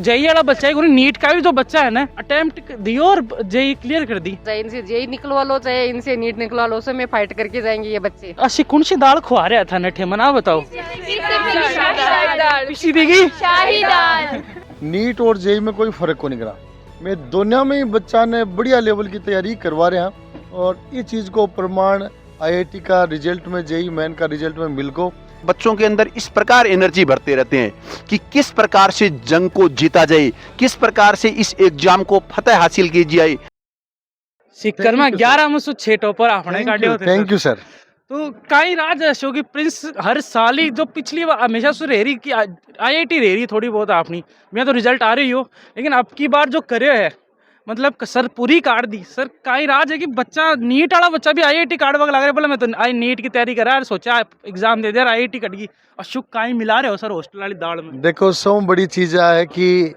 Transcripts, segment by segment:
JEE वाला बच्चा है, नीट का भी जो बच्चा है ना, अटेम्प्ट दी और जेई क्लियर कर दी। चाहे इनसे जेई निकलवा लो, चाहे इनसे नीट निकलवा लो, उसमें फाइट करके जाएंगे ये बच्चे। अशी कौन सी दाल खुआ रहा था नठे मना बताओ। पिसी देगी शाही दाल। नीट और जेई में कोई फर्क को नहीं करा। मैं दुनिया में ही बच्चा ने बढ़िया लेवल की तैयारी करवा रहे हैं और ये चीज़ को प्रमाण आईआईटी का रिजल्ट में, जेई मेन का रिजल्ट में मिल को। बच्चों के अंदर इस प्रकार एनर्जी भरते रहते हैं कि किस प्रकार से जंग को जीता जाए, किस प्रकार से इस एग्जाम को फतेह हासिल की जाए। सिक्कर में 11 में से 6 टॉपर आपने काटे होते। Thank you sir. तो कई राज ऐसे कि प्रिंस हर साल ही जो पिछली बार हमेशा से रह रही कि आईआईटी रह रही थोड़ी बहुत अपनी, मैं तो रिजल्ट आ रही हो, लेकिन अब की बार जो करे है मतलब सर पूरी काट दी। सर कई राज है कि बच्चा नीट वाला बच्चा भी आईआईटी कार्ड वगैरह लग रहा है, बोले मैं तो आई नीट की तैयारी करा यार, सोचा एग्जाम दे दिया आईआईटी कट गई। अशुक कहीं मिला रहे हो सर हॉस्टल वाली दाल में। देखो सब बड़ी चीज़ है कि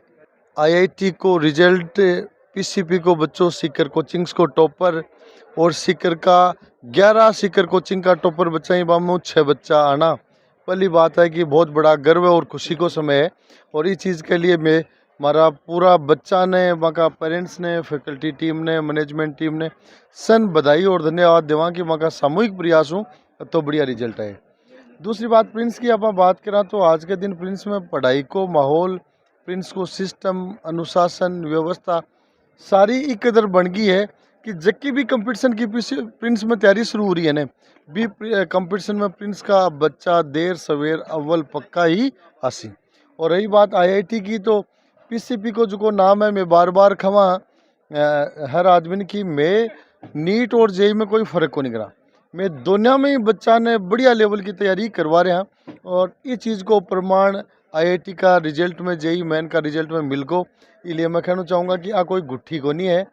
आईआईटी को रिजल्ट, पीसीपी को बच्चों सीकर कोचिंग्स को टॉपर, और सीकर का 11 सीकर कोचिंग का टॉपर बच्चा ही बामू 6 बच्चा आना पहली बात है कि बहुत बड़ा गर्व और खुशी को समय है। और इस चीज़ के लिए मैं हमारा पूरा बच्चा ने, वहाँ का पेरेंट्स ने, फैकल्टी टीम ने, मैनेजमेंट टीम ने सन बधाई और धन्यवाद देवा कि वहाँ का सामूहिक प्रयास हूँ तो बढ़िया रिजल्ट है। दूसरी बात प्रिंस की आप बात करें तो आज के दिन प्रिंस में पढ़ाई को माहौल, प्रिंस को सिस्टम, अनुशासन, व्यवस्था सारी एक कदर बन गई है कि जबकि भी कंपटीशन की प्रिंस में तैयारी शुरू हो रही है ना, भी कंपटीशन में प्रिंस का बच्चा देर सवेर अव्वल पक्का ही हासिल। और रही बात आईआईटी की तो पीसीपी को जो नाम है, मैं बार बार खवा हर आदमी की, मैं नीट और जेई में कोई फ़र्क को नहीं करा। मैं दुनिया में ही बच्चा ने बढ़िया लेवल की तैयारी करवा रहे हैं और ये चीज़ को प्रमाण आईआईटी का रिजल्ट में, जेई मेन का रिजल्ट में मिल को। इसलिए मैं कहना चाहूँगा कि कोई गुट्ठी को नहीं है,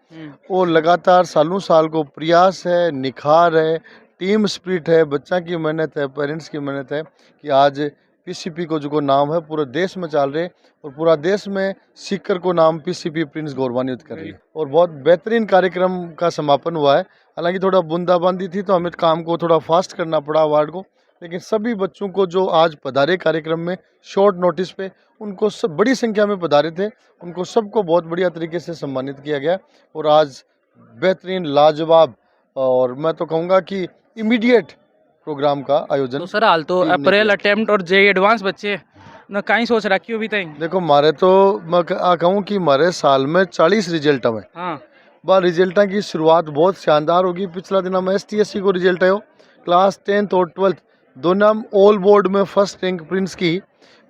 वो लगातार सालों साल को प्रयास है, निखार है, टीम स्पिरिट है, बच्चा की मेहनत है, पेरेंट्स की मेहनत है कि आज पीसीपी को जो नाम है पूरे देश में चल रहे और पूरा देश में सीकर को नाम पीसीपी प्रिंस गौरवान्वित कर रही है। और बहुत बेहतरीन कार्यक्रम का समापन हुआ है। हालांकि थोड़ा बूंदाबांदी थी तो हमें काम को थोड़ा फास्ट करना पड़ा अवार्ड को, लेकिन सभी बच्चों को जो आज पधारे कार्यक्रम में शॉर्ट नोटिस पे, उनको सब बड़ी संख्या में पधारे थे, उनको सबको बहुत बढ़िया तरीके से सम्मानित किया गया। और आज बेहतरीन, लाजवाब और मैं तो कहूँगा कि इमीडिएट प्रोग्राम का आयोजन। तो सर हाल तो अप्रैल अटेम्प्ट और जेई एडवांस बच्चे न कहीं सोच रखी हो भी तक। देखो मारे तो मैं कहूँ कि हमारे साल में 40 रिजल्ट हुए। हाँ, बार रिजल्टा की शुरुआत बहुत शानदार होगी। पिछला दिन में ST/SC को रिजल्ट आयो, क्लास 10th और 12th दोनों ऑल बोर्ड में फर्स्ट रैंक प्रिंस की,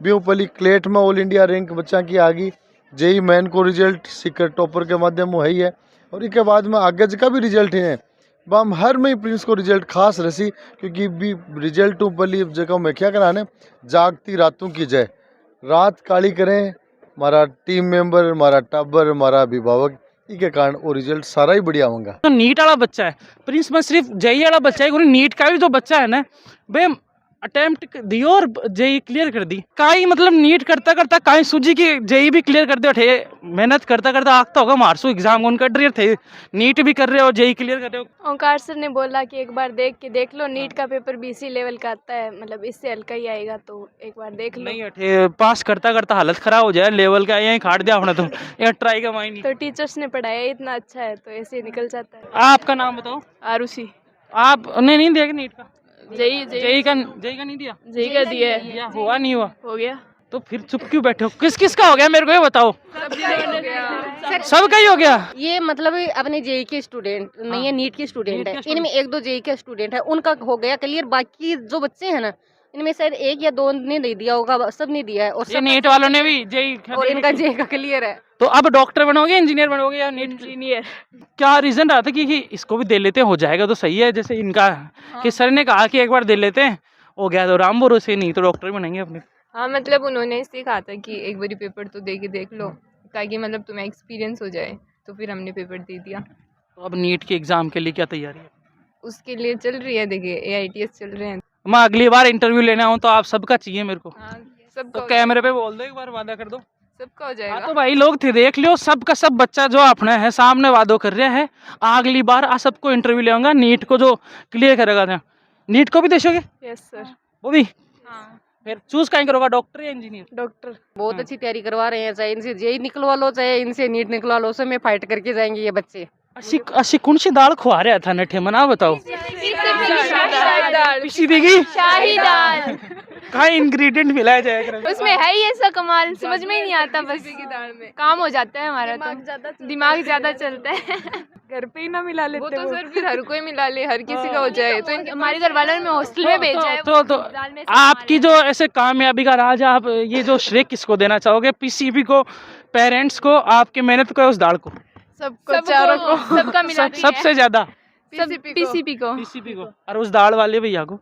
ब्यूपली क्लेट में ऑल इंडिया रैंक बच्चा की आ गई। जेई मेन को रिजल्ट सीकर टॉपर के माध्यम में ही है और इसके बाद में आगे का भी रिजल्ट है बम हर में प्रिंस को रिजल्ट खास रसी, क्योंकि भी रिजल्ट पली जगह में क्या कराने जागती रातों की जय, रात काली करें हमारा टीम मेंबर, हमारा टाबर, हमारा अभिभावक, के कारण वो रिजल्ट सारा ही बढ़िया होगा। तो नीट वाला बच्चा है, प्रिंस में सिर्फ जेई वाला बच्चा है, नीट का भी जो बच्चा है ना बे अटेम्प्ट दी और जेई क्लियर कर दी। काई मतलब नीट करता करता काई सूजी की जेई भी क्लियर कर दे थे, मेहनत करता करता आगता होगा मारसू एग्जाम कौन कर रहे थे, नीट भी कर रहे हो, जेई क्लियर कर रहे हो। ओंकार सर ने बोला कि एक बार देख लो, नीट का पेपर BC लेवल का आता है, मतलब इससे हल्का ही आएगा, तो एक बार देख लो। नहीं अठे पास करता करता हालत खराब हो जाए लेवल का, यही काट दिया अपना, तो यहाँ ट्राई का माइंड। तो टीचर्स ने पढ़ाया इतना अच्छा है तो ऐसे निकल जाता है। आपका नाम बताओ। आरुषि। आप नहीं दिया कि नीट का? जेई का नहीं दिया? जेई का दिया है। या हुआ नहीं हुआ? हो गया। तो फिर चुप क्यों बैठे हो? किस का हो गया मेरे को ये बताओ। सबका ही हो गया। ये मतलब अपने जेई के स्टूडेंट नहीं है, नीट के स्टूडेंट है, इनमें 1-2 जेई के स्टूडेंट है, उनका हो गया क्लियर। बाकी जो बच्चे हैं ना, इनमें शायद 1 या 2 ने नहीं दिया होगा, सब ने दिया है। और ये नीट वालों ने भी जेई, और इनका जेई का क्लियर है। तो अब डॉक्टर बनोगे, इंजीनियर बनोगे या नीट इंजीनियर? क्या रीजन रहा था कि इसको भी दे लेते हैं, हो जाएगा तो सही है, जैसे इनका कि सर ने कहा कि एक बार दे लेते हैं, हो गया तो राम भरोसे, नहीं तो डॉक्टर बनेंगे अपने। हाँ, मतलब उन्होंने इससे कहा था कि एक बारी पेपर तो दे के देख लो, ताकि मतलब तुम्हें एक्सपीरियंस हो जाए, तो फिर हमने पेपर दे दिया। तो अब नीट के एग्जाम के लिए क्या तैयारी है? उसके लिए चल रही है, देखिए AITS चल रहे हैं। मैं अगली बार इंटरव्यू लेने आऊँ तो आप सबका चाहिए मेरे को। हाँ, सबका तो हो कैमरे पे बोल दो, एक बार वादा कर दो। सबका हो हाँ जाएगा। तो भाई लोग थे, देख लियो, सबका सब बच्चा जो अपना है सामने वादो कर रहा है, अगली बार आ सबको इंटरव्यू ले नीट को जो क्लियर करेगा। नीट को भी देशोगे? Yes sir. वो भी? हाँ। फिर चूज कहीं करोगा, डॉक्टर या इंजीनियर? डॉक्टर। बहुत अच्छी तैयारी करवा रहे हैं, चाहे इनसे जेई निकलवा लो चाहे इनसे नीट निकलवा लो, उसमें फाइट करके जाएंगे ये बच्चे। अशी कौन सी दाल खुआ रहा था नठे मना बताओ? पिसी देगी शाही दाल। कहाँ इंग्रेडिएंट मिलाया जाएगा? उसमें है ही ऐसा कमाल, समझ में ही नहीं आता, बस की दाल में काम हो जाता है हमारा, तो दिमाग ज्यादा चलता है। घर पे ही ना मिला लेते वो तो सर फिर हर कोई मिला ले, हर किसी का हो जाए, तो हमारे घर वालों ने हॉस्टल में भेजा है। तो दाल में से आपकी जो ऐसे कामयाबी का राज, आप ये जो श्रेय किसको देना चाहोगे? पीसीबी को, पेरेंट्स को, आपकी मेहनत को या उस दाल को? सबको, चारों को, सबका मिला सबसे ज्यादा पीसीपी को, पीसीबी को, और उस दाल वाले भैया को?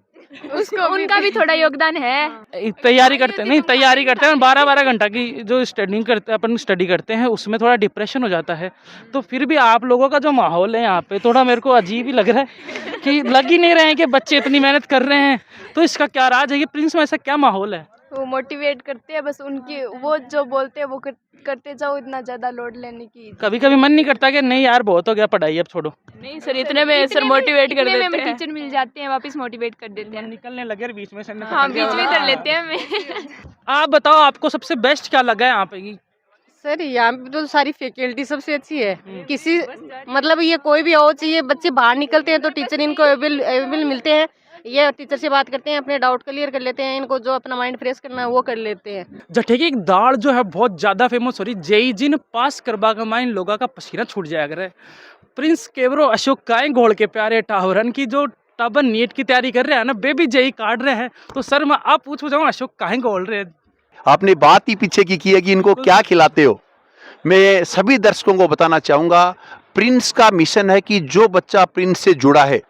उसको उनका भी थोड़ा योगदान है। तैयारी करते हैं, नहीं तैयारी करते हैं 12-12 घंटा की जो स्टडी करते हैं, अपन स्टडी करते हैं, उसमें थोड़ा डिप्रेशन हो जाता है। तो फिर भी आप लोगों का जो माहौल है यहाँ पे थोड़ा मेरे को अजीब ही लग रहा है कि लग ही नहीं रहे हैं कि बच्चे इतनी मेहनत कर रहे हैं। तो इसका क्या राज है? ये प्रिंस में ऐसा क्या माहौल है? वो मोटिवेट करते हैं, बस उनकी वो जो बोलते हैं वो करते जाओ, इतना ज्यादा लोड लेने की। कभी कभी मन नहीं करता कि नहीं यार बहुत हो गया पढ़ाई, अब छोड़ो? नहीं सर, इतने में सर मोटिवेट कर देते हैं, टीचर मिल जाते हैं, वापस मोटिवेट कर देते हैं। निकलने लगे बीच में से? हाँ, बीच में कर लेते हैं हमें। आप बताओ आपको सबसे बेस्ट क्या लगा है यहाँ पे? सर यहाँ पे तो सारी फैकल्टी सबसे अच्छी है। किसी मतलब ये कोई भी हो चाहिए, बच्चे बाहर निकलते हैं तो टीचर इनको अवेलेबल मिलते हैं, ये टीचर से बात करते हैं, अपने डाउट क्लियर कर लेते हैं, इनको जो अपना माइंड फ्रेश करना है वो कर लेते हैं। जठे की एक दाल जो है बहुत ज़्यादा फेमस हो रही, जेई जिन पास करवा का माइन लोगों का पसीना छूट जाया करे। प्रिंस केवरो अशोक काएं घोल के प्यारे टावरन की जो टबन नीट की तैयारी कर रहे हैं ना, बेबी जेई काट रहे हैं। तो सर मैं आप पूछ जाऊँ अशोक काएं घोल रहे हैं? आपने बात ही पीछे की है कि इनको क्या खिलाते हो। मैं सभी दर्शकों को बताना चाहूँगा, प्रिंस का मिशन है कि जो बच्चा प्रिंस से जुड़ा है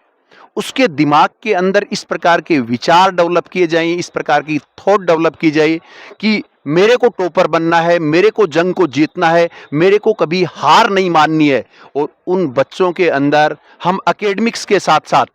उसके दिमाग के अंदर इस प्रकार के विचार डेवलप किए जाएं, इस प्रकार की थॉट डेवलप की जाए कि मेरे को टॉपर बनना है, मेरे को जंग को जीतना है, मेरे को कभी हार नहीं माननी है। और उन बच्चों के अंदर हम एकेडमिक्स के साथ साथ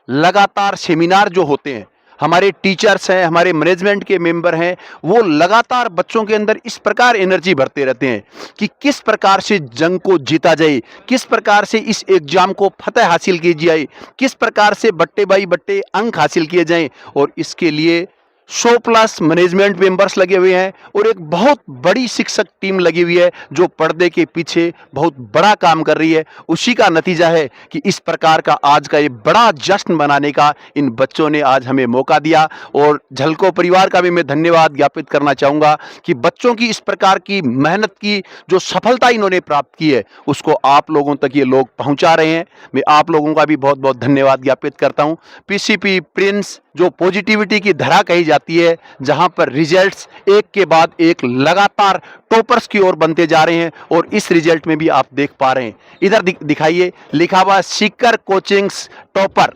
लगातार सेमिनार जो होते हैं, हमारे टीचर्स हैं, हमारे मैनेजमेंट के मेंबर हैं, वो लगातार बच्चों के अंदर इस प्रकार एनर्जी भरते रहते हैं कि किस प्रकार से जंग को जीता जाए, किस प्रकार से इस एग्जाम को फतह हासिल की जाए, किस प्रकार से बट्टे बाई बट्टे अंक हासिल किए जाएं। और इसके लिए 100+ मैनेजमेंट मेंबर्स लगे हुए हैं और एक बहुत बड़ी शिक्षक टीम लगी हुई है जो पर्दे के पीछे बहुत बड़ा काम कर रही है। उसी का नतीजा है कि इस प्रकार का आज का ये बड़ा जश्न मनाने का इन बच्चों ने आज हमें मौका दिया। और झलको परिवार का भी मैं धन्यवाद ज्ञापित करना चाहूँगा कि बच्चों की इस प्रकार की मेहनत की जो सफलता इन्होंने प्राप्त की है उसको आप लोगों तक ये लोग पहुँचा रहे हैं। मैं आप लोगों का भी बहुत बहुत धन्यवाद ज्ञापित करता हूँ। पीसीपी प्रिंस जो पॉजिटिविटी की धरा कही जाती है, जहां पर रिजल्ट्स एक के बाद एक लगातार टॉपर्स की ओर बनते जा रहे हैं और इस रिजल्ट में भी आप देख पा रहे हैं। इधर दिखाइए, लिखा हुआ सीकर कोचिंग्स टॉपर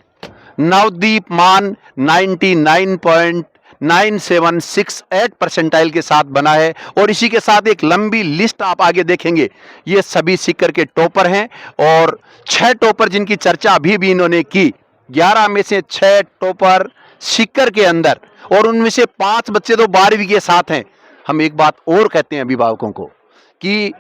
नवदीप मान 99.9768 परसेंटाइल के साथ बना है। और इसी के साथ एक लंबी लिस्ट आप आगे देखेंगे, ये सभी सीकर के टॉपर हैं। और 6 टॉपर जिनकी चर्चा अभी भी इन्होंने की, 11 में से 6 टॉपर सीकर के अंदर, और उनमें से 5 बच्चे तो 12वीं के साथ हैं। हम एक बात और कहते हैं अभिभावकों को कि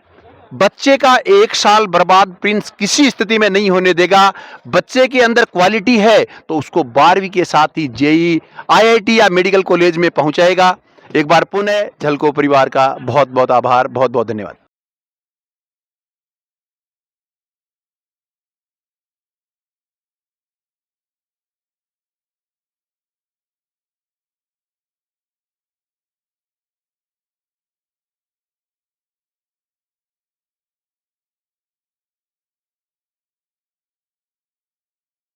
बच्चे का 1 साल बर्बाद प्रिंस किसी स्थिति में नहीं होने देगा। बच्चे के अंदर क्वालिटी है तो उसको 12वीं के साथ ही जेई, आईआईटी या मेडिकल कॉलेज में पहुंचाएगा। एक बार पुनः झलको परिवार का बहुत बहुत आभार, बहुत बहुत धन्यवाद।